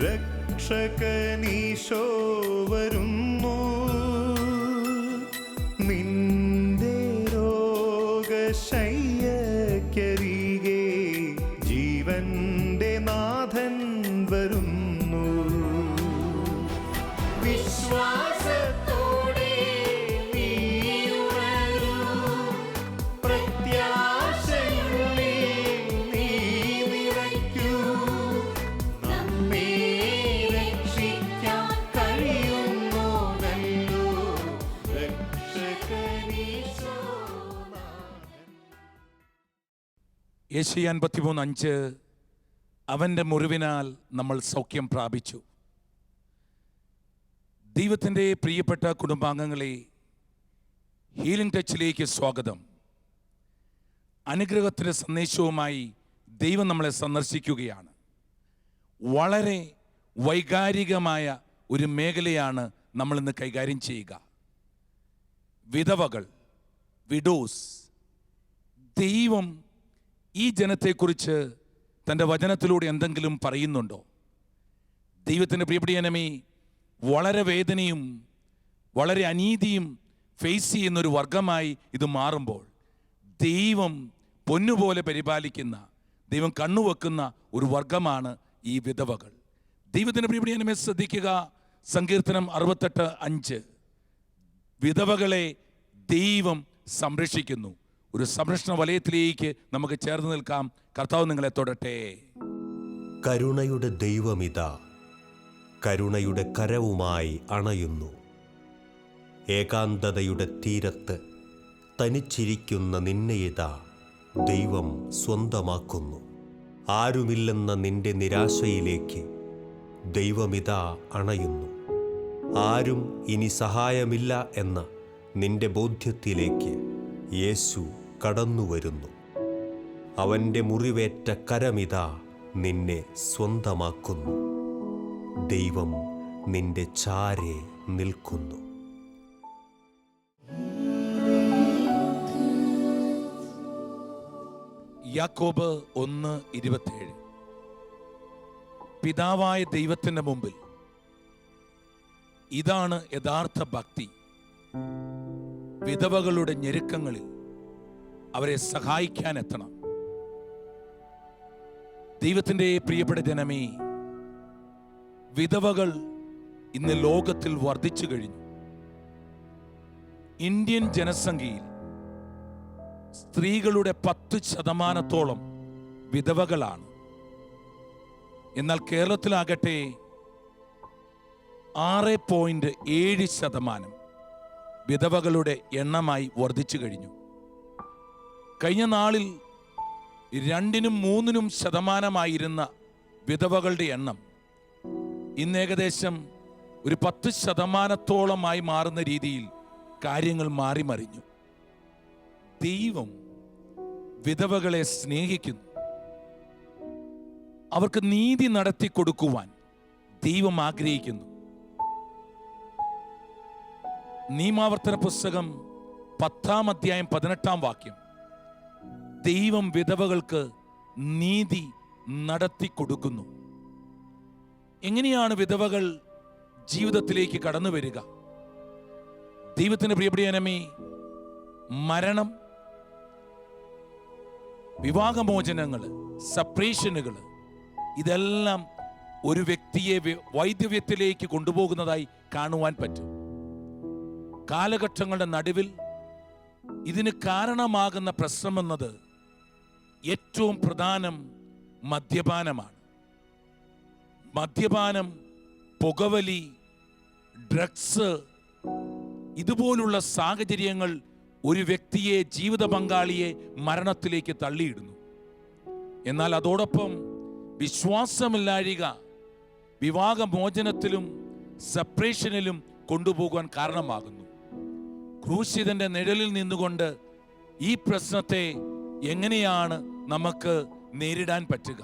രക്ഷകനീശോ വരുന്നു, നിന്റെ രോഗശയ്യക്കരികെ ജീവന്റെ നാഥൻ വരുന്നു. വിശ്വാസത്തോടെ നീ ഉണരൂ, പ്രത്യാശയുള്ളിൽ നീ നിറയ്ക്കൂ. നമ്മെ രക്ഷിക്കാൻ കഴിയുന്നോനല്ലോ രക്ഷകനീശോ. യെശയ്യാ 53:5 അവൻ്റെ മുറിവിനാൽ നമ്മൾ സൗഖ്യം പ്രാപിച്ചു. ദൈവത്തിൻ്റെ പ്രിയപ്പെട്ട കുടുംബാംഗങ്ങളെ, ഹീലിംഗ് ടച്ചിലേക്ക് സ്വാഗതം. അനുഗ്രഹത്തിൻ്റെ സന്ദേശവുമായി ദൈവം നമ്മളെ സന്ദർശിക്കുകയാണ്. വളരെ വൈകാരികമായ ഒരു മേഖലയാണ് നമ്മളിന്ന് കൈകാര്യം ചെയ്യുക. വിധവകൾ, വിഡോസ്. ദൈവം ഈ ജനത്തെക്കുറിച്ച് തൻ്റെ വചനത്തിലൂടെ എന്തെങ്കിലും പറയുന്നുണ്ടോ? ദൈവത്തിൻ്റെ പ്രിയപ്പെട്ട വളരെ വേദനയും വളരെ അനീതിയും ഫേസ് ചെയ്യുന്നൊരു വർഗമായി ഇത് മാറുമ്പോൾ ദൈവം പൊന്നുപോലെ പരിപാലിക്കുന്ന, ദൈവം കണ്ണുവെക്കുന്ന ഒരു വർഗമാണ് ഈ വിധവകൾ. ദൈവത്തിൻ്റെ പ്രിയപ്പെട്ട ശ്രദ്ധിക്കുക. സങ്കീർത്തനം 68:5 വിധവകളെ ദൈവം സംരക്ഷിക്കുന്നു. ഒരു സംരക്ഷണ വലയത്തിലേക്ക് നമുക്ക് ചേർന്ന് നിൽക്കാം. കർത്താവ് നിങ്ങളെ തൊടട്ടെ. കരുണയുടെ ദൈവമിതാ കരുണയുടെ കരവുമായി അണയുന്നു. ഏകാന്തതയുടെ തീരത്ത് തനിച്ചിരിക്കുന്ന നിന്നെയിതാ ദൈവം സ്വന്തമാക്കുന്നു. ആരുമില്ലെന്ന നിന്റെ നിരാശയിലേക്ക് ദൈവമിതാ അണയുന്നു. ആരും ഇനി സഹായമില്ല എന്ന നിന്റെ ബോധ്യത്തിലേക്ക് യേശു കടന്നുവരുന്നു. അവൻ്റെ മുറിവേറ്റ കരമിതാ നിന്നെ സ്വന്തമാക്കുന്നു. ദൈവം നിന്റെ ചാരെ നിൽക്കുന്നു. യാക്കോബ് 1:27 പിതാവായ ദൈവത്തിൻ്റെ മുമ്പിൽ ഇതാണ് യഥാർത്ഥ ഭക്തി. വിധവകളുടെ ഞെരുക്കങ്ങളിൽ അവരെ സഹായിക്കാൻ എത്തണം. ദൈവത്തിൻ്റെ പ്രിയപ്പെട്ട ജനമേ, വിധവകൾ ഇന്ന് ലോകത്തിൽ വർദ്ധിച്ചു കഴിഞ്ഞു. ഇന്ത്യൻ ജനസംഖ്യയിൽ സ്ത്രീകളുടെ 10% വിധവകളാണ്. എന്നാൽ കേരളത്തിലാകട്ടെ 6.7% വിധവകളുടെ എണ്ണമായി വർദ്ധിച്ചു കഴിഞ്ഞു. കഴിഞ്ഞ നാളിൽ 2-3% വിധവകളുടെ എണ്ണം ഇന്ന് ഏകദേശം ഒരു 10% മാറുന്ന രീതിയിൽ കാര്യങ്ങൾ മാറിമറിഞ്ഞു. ദൈവം വിധവകളെ സ്നേഹിക്കുന്നു. അവർക്ക് നീതി നടത്തി കൊടുക്കുവാൻ ദൈവം ആഗ്രഹിക്കുന്നു. നിയമാവർത്തന പുസ്തകം 10:18 ദൈവം വിധവകൾക്ക് നീതി നടത്തി കൊടുക്കുന്നു. എങ്ങനെയാണ് വിധവകൾ ജീവിതത്തിലേക്ക് കടന്നു വരിക? ദൈവത്തിന്റെ പ്രിയപ്പെട്ട മരണം, വിവാഹമോചനങ്ങൾ, സെപ്പറേഷനുകൾ, ഇതെല്ലാം ഒരു വ്യക്തിയെ വൈധവ്യത്തിലേക്ക് കൊണ്ടുപോകുന്നതായി കാണുവാൻ പറ്റും. കാലഘട്ടങ്ങളുടെ നടുവിൽ ഇതിന് കാരണമാകുന്ന പ്രശ്നമെന്നത് ഏറ്റവും പ്രധാനം മദ്യപാനമാണ്. മദ്യപാനം, പുകവലി, ഡ്രഗ്സ്, ഇതുപോലുള്ള സാഹചര്യങ്ങൾ ഒരു വ്യക്തിയെ, ജീവിത പങ്കാളിയെ മരണത്തിലേക്ക് തള്ളിയിടുന്നു. എന്നാൽ അതോടൊപ്പം വിശ്വാസമില്ലായ്ക വിവാഹമോചനത്തിലും സെപ്പറേഷനിലും കൊണ്ടുപോകാൻ കാരണമാകുന്നു. ക്രൂശിതന്റെ നിഴലിൽ നിന്നുകൊണ്ട് ഈ പ്രശ്നത്തെ എങ്ങനെയാണ് നമുക്ക് നേരിടാൻ പറ്റുക?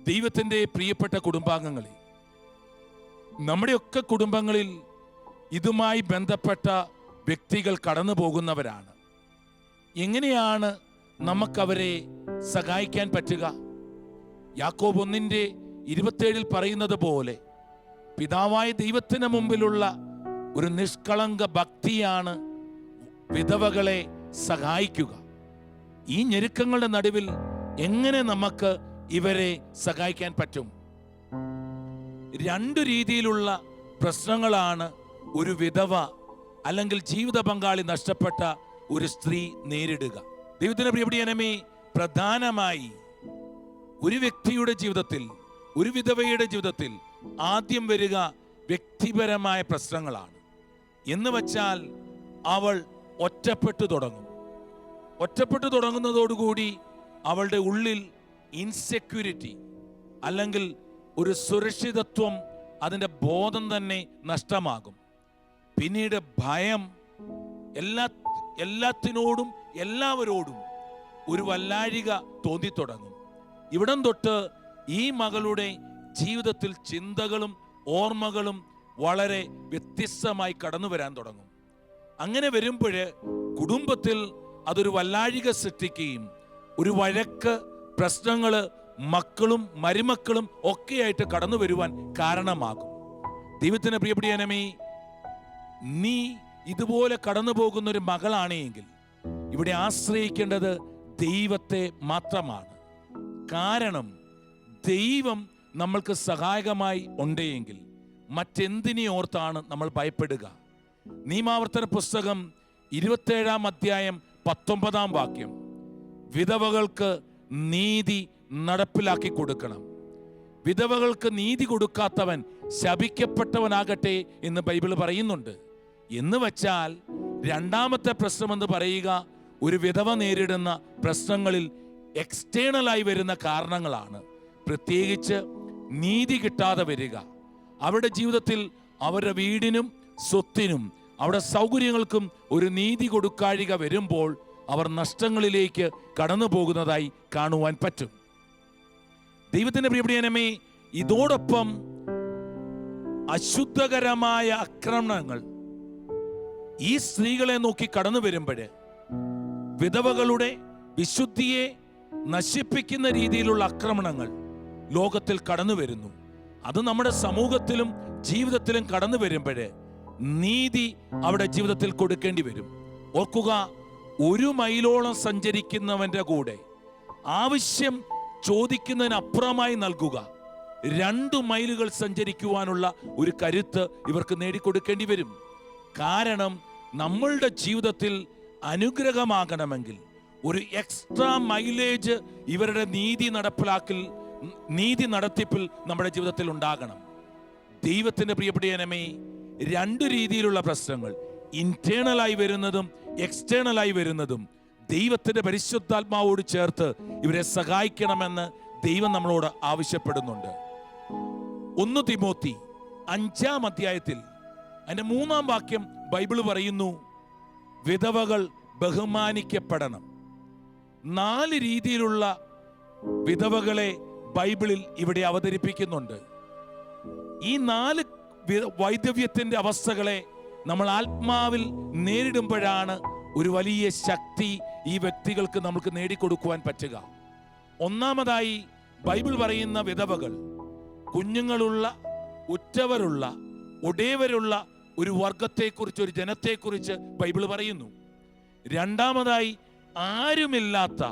ദൈവത്തിൻ്റെ പ്രിയപ്പെട്ട കുടുംബാംഗങ്ങളെ, നമ്മുടെയൊക്കെ കുടുംബങ്ങളിൽ ഇതുമായി ബന്ധപ്പെട്ട വ്യക്തികൾ കടന്നു പോകുന്നവരാണ്. എങ്ങനെയാണ് നമുക്കവരെ സഹായിക്കാൻ പറ്റുക? യാക്കോബ് 1:7 27 പറയുന്നത് പോലെ പിതാവായ ദൈവത്തിന് മുമ്പിലുള്ള ഒരു നിഷ്കളങ്ക ഭക്തിയാണ് വിധവകളെ സഹായിക്കുക. ഈ ഞെരുക്കങ്ങളുടെ നടുവിൽ എങ്ങനെ നമുക്ക് ഇവരെ സഹായിക്കാൻ പറ്റും? 2 രീതിയിലുള്ള പ്രശ്നങ്ങളാണ് ഒരു വിധവ അല്ലെങ്കിൽ ജീവിത പങ്കാളി നഷ്ടപ്പെട്ട ഒരു സ്ത്രീ നേരിടുക. ദൈവത്തിന്റെ പ്രിയപ്പെട്ടവനെ, പ്രധാനമായി ഒരു വ്യക്തിയുടെ ജീവിതത്തിൽ, ഒരു വിധവയുടെ ജീവിതത്തിൽ ആദ്യം വരിക വ്യക്തിപരമായ പ്രശ്നങ്ങളാണ്. എന്ന് വച്ചാൽ അവൾ ഒറ്റപ്പെട്ടു തുടങ്ങും. ഒറ്റപ്പെട്ടു തുടങ്ങുന്നതോടുകൂടി അവളുടെ ഉള്ളിൽ ഇൻസെക്യൂരിറ്റി അല്ലെങ്കിൽ ഒരു സുരക്ഷിതത്വം, അതിൻ്റെ ബോധം തന്നെ നഷ്ടമാകും. പിന്നീട് ഭയം, എല്ലാത്തിനോടും എല്ലാവരോടും ഒരു വല്ലാഴിക തോന്നിത്തുടങ്ങും. ഇവിടം തൊട്ട് ഈ മകളുടെ ജീവിതത്തിൽ ചിന്തകളും ഓർമ്മകളും വളരെ വ്യത്യസ്തമായി കടന്നു വരാൻ തുടങ്ങും. അങ്ങനെ വരുമ്പോൾ കുടുംബത്തിൽ അതൊരു വല്ലാഴിക സൃഷ്ടിക്കുകയും ഒരു വഴക്ക്, പ്രശ്നങ്ങള് മക്കളും മരുമക്കളും ഒക്കെയായിട്ട് കടന്നു വരുവാൻ കാരണമാകും. ദൈവത്തിന് പ്രിയപ്പെട്ടവനേ, നീ ഇതുപോലെ കടന്നു പോകുന്ന ഒരു മകളാണെങ്കിൽ ഇവിടെ ആശ്രയിക്കേണ്ടത് ദൈവത്തെ മാത്രമാണ്. കാരണം ദൈവം നമ്മൾക്ക് സഹായകമായി ഉണ്ടെങ്കിൽ മറ്റെന്തിനെ ഓർത്താണ് നമ്മൾ ഭയപ്പെടുക? നിയമാവർത്തന പുസ്തകം 27 അധ്യായം 19 വാക്യം, വിധവകൾക്ക് നീതി നടപ്പിലാക്കി കൊടുക്കണം. വിധവകൾക്ക് നീതി കൊടുക്കാത്തവൻ ശപിക്കപ്പെട്ടവനാകട്ടെ എന്ന് ബൈബിൾ പറയുന്നുണ്ട്. എന്ന് വച്ചാൽ രണ്ടാമത്തെ പ്രശ്നമെന്ന് പറയുക ഒരു വിധവ നേരിടുന്ന പ്രശ്നങ്ങളിൽ എക്സ്റ്റേണലായി വരുന്ന കാരണങ്ങളാണ്. പ്രത്യേകിച്ച് നീതി കിട്ടാതെ വരിക. അവരുടെ ജീവിതത്തിൽ അവരുടെ വീടിനും സ്വത്തിനും അവരുടെ സൗകര്യങ്ങൾക്കും ഒരു നീതി കൊടുക്കാഴിക വരുമ്പോൾ അവർ നഷ്ടങ്ങളിലേക്ക് കടന്നു പോകുന്നതായി കാണുവാൻ പറ്റും. ദൈവത്തിന്റെ പ്രിയപ്പെട്ടവനേ, ഇതോടൊപ്പം അശുദ്ധകരമായ ആക്രമണങ്ങൾ ഈ സ്ത്രീകളെ നോക്കി കടന്നു വരുമ്പോൾ വിധവകളുടെ വിശുദ്ധിയെ നശിപ്പിക്കുന്ന രീതിയിലുള്ള ആക്രമണങ്ങൾ ലോകത്തിൽ കടന്നു വരുന്നു. അത് നമ്മുടെ സമൂഹത്തിലും ജീവിതത്തിലും കടന്നു വരുമ്പോൾ നീതി അവിടെ ജീവിതത്തിൽ കൊടുക്കേണ്ടി വരും. ഓർക്കുക, 1 മൈലോളം സഞ്ചരിക്കുന്നവന്റെ കൂടെ ആവശ്യം ചോദിക്കുന്നതിനപ്പുറമായി നൽകുക. 2 മൈലുകൾ സഞ്ചരിക്കുവാനുള്ള ഒരു കരുത്ത് ഇവർക്ക് നേടിക്കൊടുക്കേണ്ടി വരും. കാരണം നമ്മളുടെ ജീവിതത്തിൽ അനുഗ്രഹമാകണമെങ്കിൽ ഒരു എക്സ്ട്രാ മൈലേജ് ഇവരുടെ നീതി നടത്തിപ്പിൽ നമ്മുടെ ജീവിതത്തിൽ ഉണ്ടാകണം. ദൈവത്തിന്റെ പ്രിയപ്പെട്ടവനേ, 2 രീതിയിലുള്ള പ്രശ്നങ്ങൾ, ഇന്റേണലായി വരുന്നതും എക്സ്റ്റേണലായി വരുന്നതും, ദൈവത്തിന്റെ പരിശുദ്ധാത്മാവോട് ചേർത്ത് ഇവരെ സഹായിക്കണമെന്ന് ദൈവം നമ്മളോട് ആവശ്യപ്പെടുന്നുണ്ട്. 1 തിമോത്തി 5 അധ്യായത്തിൽ അതിന്റെ 3 വാക്യം ബൈബിൾ പറയുന്നു, വിധവകൾ ബഹുമാനിക്കപ്പെടണം. 4 രീതിയിലുള്ള വിധവകളെ ബൈബിളിൽ ഇവിടെ അവതരിപ്പിക്കുന്നുണ്ട്. ഈ 4 വൈദവ്യത്തിന്റെ അവസ്ഥകളെ നമ്മൾ ആത്മാവിൽ നേരിടുമ്പോഴാണ് ഒരു വലിയ ശക്തി ഈ വ്യക്തികൾക്ക് നമുക്ക് നേടിക്കൊടുക്കുവാൻ പറ്റുക. ഒന്നാമതായി ബൈബിൾ പറയുന്ന വിധവകൾ കുഞ്ഞുങ്ങളുള്ള, ഉറ്റവരുള്ള, ഉടയവരുള്ള ഒരു വർഗത്തെക്കുറിച്ച്, ഒരു ജനത്തെക്കുറിച്ച് ബൈബിൾ പറയുന്നു. രണ്ടാമതായി ആരുമില്ലാത്ത,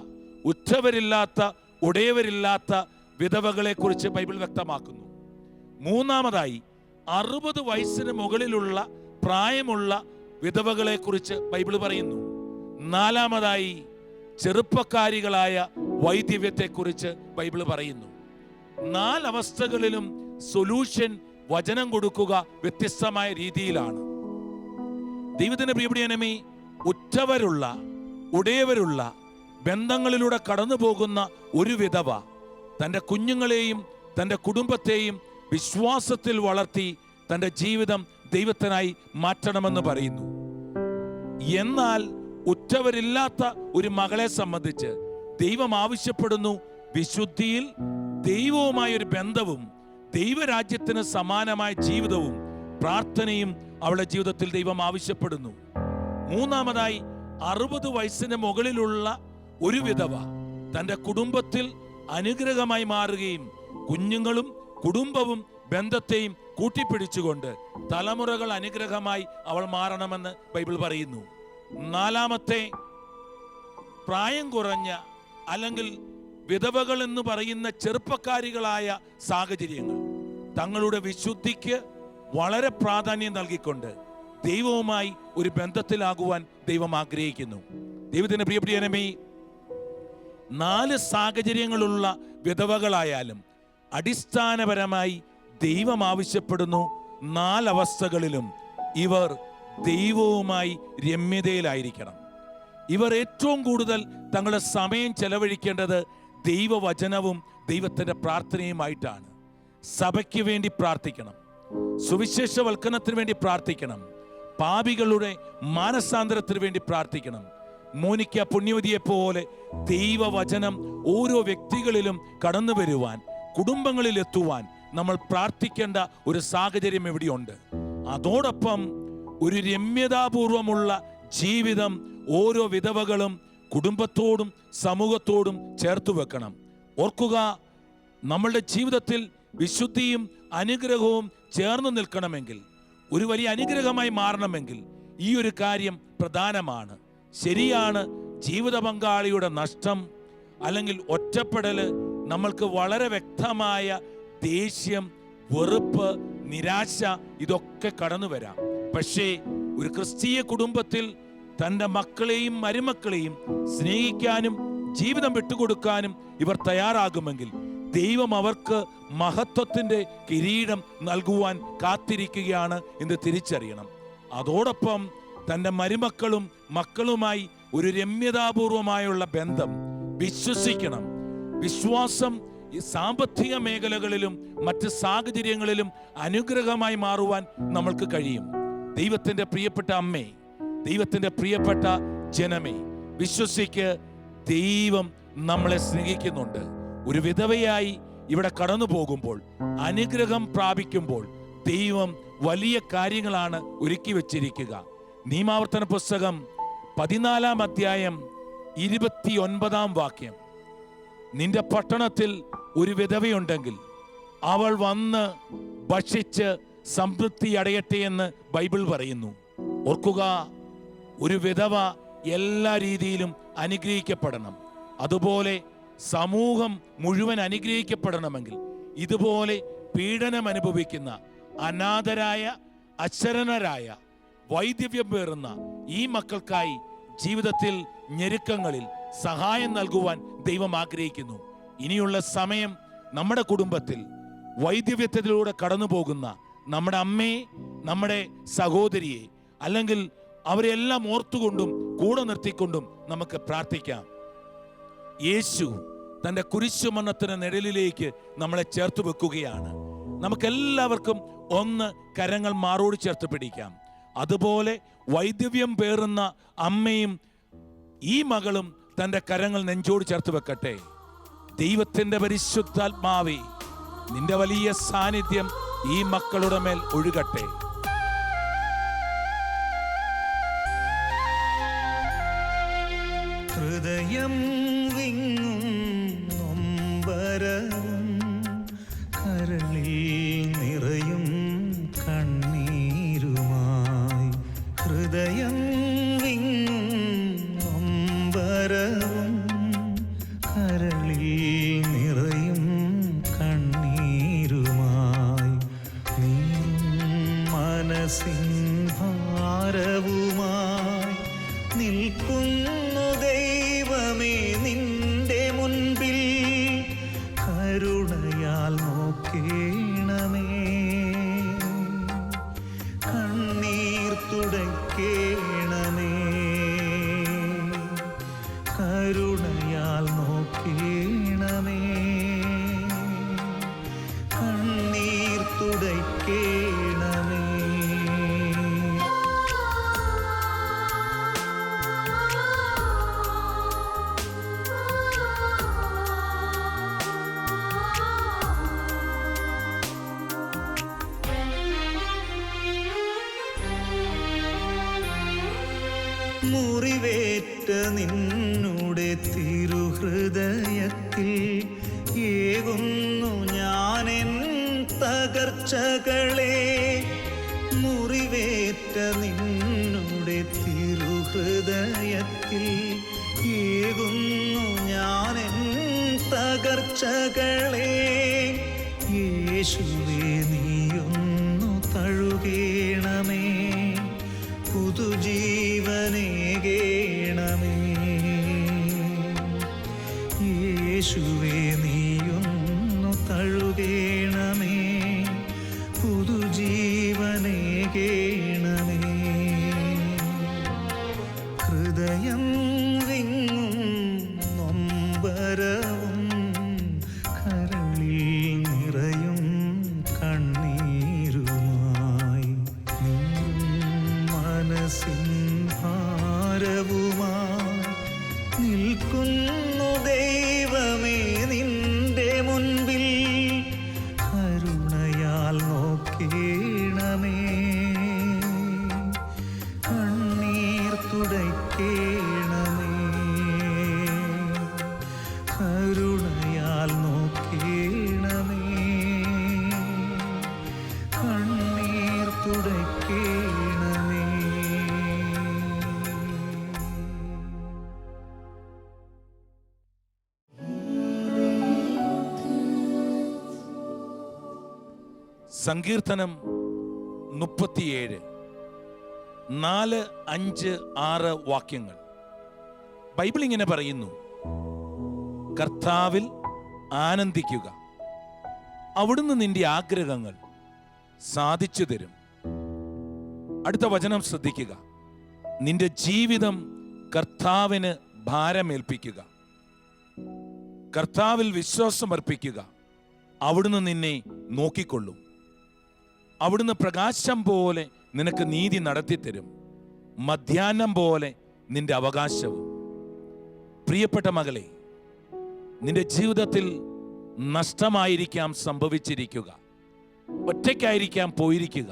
ഉറ്റവരില്ലാത്ത, ഉടയവരില്ലാത്ത വിധവകളെ കുറിച്ച് ബൈബിൾ വ്യക്തമാക്കുന്നു. മൂന്നാമതായി 60 വയസ്സിന് മുകളിലുള്ള പ്രായമുള്ള വിധവകളെ കുറിച്ച് ബൈബിൾ പറയുന്നു. 4ാമതായി ചെറുപ്പക്കാരികളായ വൈദവ്യത്തെക്കുറിച്ച് ബൈബിൾ പറയുന്നു. 4 അവസ്ഥകളിലും സൊല്യൂഷൻ വചനം കൊടുക്കുക വ്യത്യസ്തമായ രീതിയിലാണ്. ദൈവത്തിന്റെ പ്രിയപ്പെട്ടവനേ, ഉറ്റവരുള്ള, ഉടയവരുള്ള ബന്ധങ്ങളിലൂടെ കടന്നു പോകുന്ന ഒരു വിധവ തൻ്റെ കുഞ്ഞുങ്ങളെയും തൻ്റെ കുടുംബത്തെയും വിശ്വാസത്തിൽ വളർത്തി തൻ്റെ ജീവിതം ദൈവത്തിനായി മാറ്റണമെന്ന് പറയുന്നു. എന്നാൽ ഉറ്റവരില്ലാത്ത ഒരു മകളെ സംബന്ധിച്ച് ദൈവം ആവശ്യപ്പെടുന്നു വിശുദ്ധിയിൽ ദൈവവുമായ ഒരു ബന്ധവും ദൈവരാജ്യത്തിന് സമാനമായ ജീവിതവും പ്രാർത്ഥനയും അവളുടെ ജീവിതത്തിൽ ദൈവം ആവശ്യപ്പെടുന്നു. മൂന്നാമതായി 60 വയസ്സിന് മുകളിലുള്ള ഒരു വിധവ തൻ്റെ കുടുംബത്തിൽ അനുഗ്രഹമായി മാറുകയും കുഞ്ഞുങ്ങളും കുടുംബവും ബന്ധത്തെയും കൂട്ടിപ്പിടിച്ചുകൊണ്ട് തലമുറകൾ അനുഗ്രഹമായി അവൾ മാറണമെന്ന് ബൈബിൾ പറയുന്നു. നാലാമത്തെ, പ്രായം കുറഞ്ഞ അല്ലെങ്കിൽ വിധവകൾ എന്ന് പറയുന്ന ചെറുപ്പക്കാരികളായ സാഹചര്യങ്ങൾ തങ്ങളുടെ വിശുദ്ധിക്ക് വളരെ പ്രാധാന്യം നൽകിക്കൊണ്ട് ദൈവവുമായി ഒരു ബന്ധത്തിലാകുവാൻ ദൈവം ആഗ്രഹിക്കുന്നു. ദൈവത്തിന്റെ പ്രിയപ്രിയനമേ, 4 സാഹചര്യങ്ങളുള്ള വിധവകളായാലും അടിസ്ഥാനപരമായി ദൈവം ആവശ്യപ്പെടുന്നു 4 അവസ്ഥകളിലും ഇവർ ദൈവവുമായി രമ്യതയിലായിരിക്കണം. ഇവർ ഏറ്റവും കൂടുതൽ തങ്ങളുടെ സമയം ചെലവഴിക്കേണ്ടത് ദൈവവചനവും ദൈവത്തിൻ്റെ പ്രാർത്ഥനയുമായിട്ടാണ്. സഭയ്ക്ക് വേണ്ടി പ്രാർത്ഥിക്കണം, സുവിശേഷവൽക്കരണത്തിന് വേണ്ടി പ്രാർത്ഥിക്കണം, പാപികളുടെ മാനസാന്തരത്തിന് വേണ്ടി പ്രാർത്ഥിക്കണം. മോനിക്ക പുണ്യവതിയെ പോലെ ദൈവവചനം ഓരോ വ്യക്തികളിലും കടന്നു വരുവാൻ, കുടുംബങ്ങളിൽ എത്തുവാൻ നമ്മൾ പ്രാർത്ഥിക്കേണ്ട ഒരു സാഹചര്യം ഇവിടെയുണ്ട്. അതോടൊപ്പം ഒരു രമ്യതാപൂർവമുള്ള ജീവിതം ഓരോ വിധവകളും കുടുംബത്തോടും സമൂഹത്തോടും ചേർത്ത് വെക്കണം. ഓർക്കുക, നമ്മളുടെ ജീവിതത്തിൽ വിശുദ്ധിയും അനുഗ്രഹവും ചേർന്ന് നിൽക്കണമെങ്കിൽ, ഒരു വലിയ അനുഗ്രഹമായി മാറണമെങ്കിൽ ഈ ഒരു കാര്യം പ്രധാനമാണ്. ശരിയാണ്, ജീവിത പങ്കാളിയുടെ നഷ്ടം അല്ലെങ്കിൽ ഒറ്റപ്പെടൽ നമ്മൾക്ക് വളരെ വ്യക്തമായ ദേഷ്യം, വെറുപ്പ്, നിരാശ ഇതൊക്കെ കടന്നു വരാം. പക്ഷേ ഒരു ക്രിസ്തീയ കുടുംബത്തിൽ തൻ്റെ മക്കളെയും മരുമക്കളെയും സ്നേഹിക്കാനും ജീവിതം വിട്ടുകൊടുക്കാനും ഇവർ തയ്യാറാകുമെങ്കിൽ ദൈവം അവർക്ക് മഹത്വത്തിൻ്റെ കിരീടം നൽകുവാൻ കാത്തിരിക്കുകയാണ് എന്ന് തിരിച്ചറിയണം. അതോടൊപ്പം തൻ്റെ മരുമക്കളും മക്കളുമായി ഒരു രമ്യതാപൂർവമായുള്ള ബന്ധം വിശ്വസിക്കണം. വിശ്വാസം ഈ സാമ്പത്തിക മേഖലകളിലും മറ്റ് സാഹചര്യങ്ങളിലും അനുഗ്രഹമായി മാറുവാൻ നമ്മൾക്ക് കഴിയും. ദൈവത്തിൻ്റെ പ്രിയപ്പെട്ട അമ്മേ, ദൈവത്തിൻ്റെ പ്രിയപ്പെട്ട ജനമേ, വിശ്വസിക്ക്, ദൈവം നമ്മളെ സ്നേഹിക്കുന്നുണ്ട്. ഒരു വിധവയായി ഇവിടെ കടന്നു പോകുമ്പോൾ, അനുഗ്രഹം പ്രാപിക്കുമ്പോൾ ദൈവം വലിയ കാര്യങ്ങളാണ് ഒരുക്കി വച്ചിരിക്കുക. നിയമാവർത്തന പുസ്തകം 14-ാം അധ്യായം 29-ാം വാക്യം, നിന്റെ പട്ടണത്തിൽ ഒരു വിധവയുണ്ടെങ്കിൽ അവൾ വന്ന് ഭക്ഷിച്ച് സംതൃപ്തി അടയട്ടെ എന്ന് ബൈബിൾ പറയുന്നു. ഓർക്കുക, ഒരു വിധവ എല്ലാ രീതിയിലും അനുഗ്രഹിക്കപ്പെടണം. അതുപോലെ സമൂഹം മുഴുവൻ അനുഗ്രഹിക്കപ്പെടണമെങ്കിൽ ഇതുപോലെ പീഡനം അനുഭവിക്കുന്ന അനാഥരായ, അശരണരായ, വൈദവ്യം പേറുന്ന ഈ മക്കൾക്കായി ജീവിതത്തിൽ ഞെരുക്കങ്ങളിൽ സഹായം നൽകുവാൻ ദൈവം ആഗ്രഹിക്കുന്നു. ഇനിയുള്ള സമയം നമ്മുടെ കുടുംബത്തിൽ വൈദവ്യത്തിലൂടെ കടന്നു പോകുന്ന നമ്മുടെ അമ്മയെ, നമ്മുടെ സഹോദരിയെ, അല്ലെങ്കിൽ അവരെല്ലാം ഓർത്തുകൊണ്ടും കൂടെ നിർത്തിക്കൊണ്ടും നമുക്ക് പ്രാർത്ഥിക്കാം. യേശു തൻ്റെ കുരിശുമരണത്തിന് നിഴലിലേക്ക് നമ്മളെ ചേർത്ത് വെക്കുകയാണ്. നമുക്കെല്ലാവർക്കും ഒന്ന് കരങ്ങൾ മാറോട് ചേർത്ത് പിടിക്കാം. അതുപോലെ വൈദവ്യം പേറുന്ന അമ്മയും ഈ മകളും തൻ്റെ കരങ്ങൾ നെഞ്ചോട് ചേർത്ത് വെക്കട്ടെ. ദൈവത്തിൻ്റെ പരിശുദ്ധാത്മാവേ, നിന്റെ വലിയ സാന്നിധ്യം ഈ മക്കളുടെ മേൽ ഒഴുകട്ടെ. ഹൃദയം വിങ്ങും നൊമ്പരവും കരളിൽ നിറയും കണ്ണീരുമായി, ഹൃദയം വിങ്ങും നൊമ്പരവും കരളിൽ നിറയും കണ്ണീരുമായി, നീറും മനസ്സിൻ ഭാരവുമായി നിൽക്കുന്നു ദൈവമേ നിന്റെ മുൻപിൽ, കരുണയാൽ നോക്കേണമേ, കണ്ണീർ തുടയ്ക്കേണമേ, കരുണയാൽ നോക്കേണമേ, കണ്ണീർ തുടയ്ക്കേണമേ. മുറിവേറ്റ നിന്നുടെ തിരുഹൃദയത്തിൽ ഏകുന്നു ഞാനെൻ തകർച്ചകളെ മുറിവേറ്റ നിന്നുടെ തിരുഹൃദയത്തിൽ ഏകുന്നു ഞാനെൻ തകർച്ചകളെ. യേശുവേ നീയൊന്നു തഴുകേണമേ, പുതുജീവനേകേണമേ. യേശുവേ നീയൊന്നു തഴുകേണമേ, പുതുജീവനേകേണമേ. ഹൃദയം വിങ്ങും നൊമ്പരവും കരളിൽ നിറയും കണ്ണീരുമായി മനസ്സിൻ ഭാരവുമായി നിൽക്കുന്നു ദൈവമേ നിന്റെ മുൻപിൽ. കരുണയാൽ നോക്കേണമേ, കണ്ണീർ തുടയ്ക്കേണമേ. കരുണയാൽ നോക്കേണമേ, കണ്ണീർ തുടയ്ക്കേണമേ. സങ്കീർത്തനം 37 4, 5, 6 വാക്യങ്ങൾ. ബൈബിൾ ഇങ്ങനെ പറയുന്നു: കർത്താവിൽ ആനന്ദിക്കുക, അവിടുന്ന് നിന്റെ ആഗ്രഹങ്ങൾ സാധിച്ചു തരും. അടുത്ത വചനം ശ്രദ്ധിക്കുക: നിന്റെ ജീവിതം കർത്താവിന് ഭാരമേൽപ്പിക്കുക. കർത്താവിൽ വിശ്വാസമർപ്പിക്കുക, അവിടുന്ന് നിന്നെ നോക്കിക്കൊള്ളും. അവിടുന്ന് പ്രകാശം പോലെ നിനക്ക് നീതി നടത്തിത്തരും, മധ്യാഹ്നം പോലെ നിന്റെ അവകാശവും. പ്രിയപ്പെട്ട മകളെ, നിന്റെ ജീവിതത്തിൽ നഷ്ടമായിരിക്കാം സംഭവിച്ചിരിക്കുക, ഒറ്റയ്ക്കായിരിക്കാം പോയിരിക്കുക.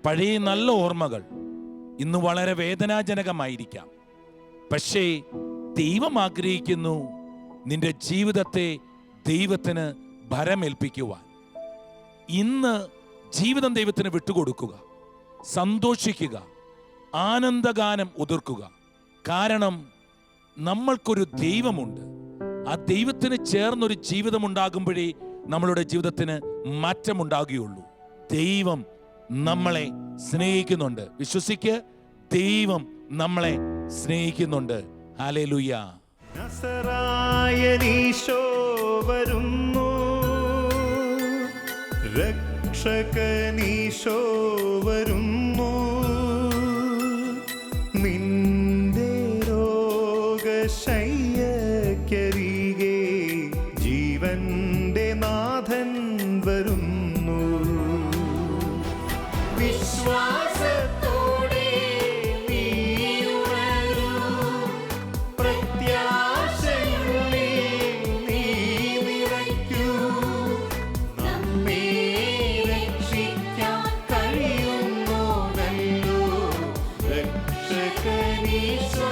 പഴയ നല്ല ഓർമ്മകൾ ഇന്ന് വളരെ വേദനാജനകമായിരിക്കാം. പക്ഷേ ദൈവം ആഗ്രഹിക്കുന്നു നിന്റെ ജീവിതത്തെ ദൈവത്തിന് ഭരമേൽപ്പിക്കുവാൻ. ഇന്ന് ജീവിതം ദൈവത്തിന് വിട്ടുകൊടുക്കുക, സന്തോഷിക്കുക, ആനന്ദഗാനം ഉതിർക്കുക. കാരണം നമ്മൾക്കൊരു ദൈവമുണ്ട്. ആ ദൈവത്തിന് ചേർന്നൊരു ജീവിതം ഉണ്ടാകുമ്പോഴേ നമ്മളുടെ ജീവിതത്തിന് മാറ്റമുണ്ടാകുകയുള്ളൂ. ദൈവം നമ്മളെ സ്നേഹിക്കുന്നുണ്ട്. വിശ്വസിക്ക്, ദൈവം നമ്മളെ സ്നേഹിക്കുന്നുണ്ട്. ഹല്ലേലൂയ. നസറായനീശോ വരുന്നു, രക്ഷകനീശോ വരുന്നു. നിന്റെ രോഗശയ്യക്കരികെ ജീവന്റെ നാഥൻ വരുന്നു. വിശ്വാസത്തോടെ നീ ഉണരൂ, പ്രത്യാശയുള്ളിൽ നീ നിറയ്ക്കൂ. നമ്മെ രക്ഷിക്കാൻ കഴിയുന്നോനല്ലോ രക്ഷകനീശോ